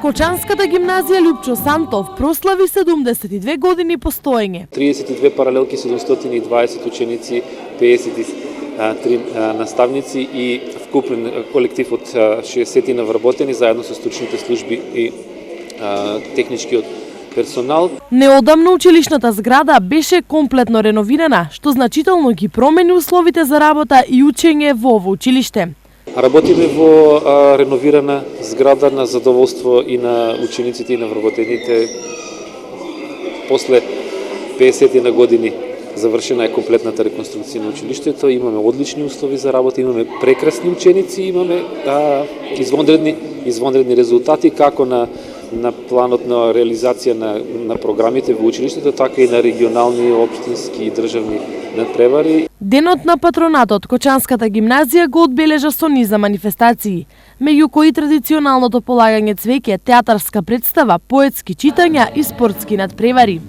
Кочанската гимназија Лјупчо Сантов прослави 72 години постоење. 32 паралелки, 720 ученици, 53 наставници и вкупен колектив од 60 навработени заедно со стручните служби и техничкиот персонал. Неодамно училишната зграда беше комплетно реновирана, што значително ги промени условите за работа и учење во ово училиште. Работиме во реновирана зграда на задоволство и на учениците и на вработените. После 50 на години завршена е комплетната реконструкција на училиштето, имаме одлични услови за работа, имаме прекрасни ученици, имаме извонредни резултати како на планот на реализација на програмите во училиштето, така и на регионални, општински и државни надпревари. Денот на патронатот Кочанската гимназија го одбележа со низа манифестации, меѓу кои традиционалното полагање цвеќе, театарска представа, поетски читања и спортски надпревари.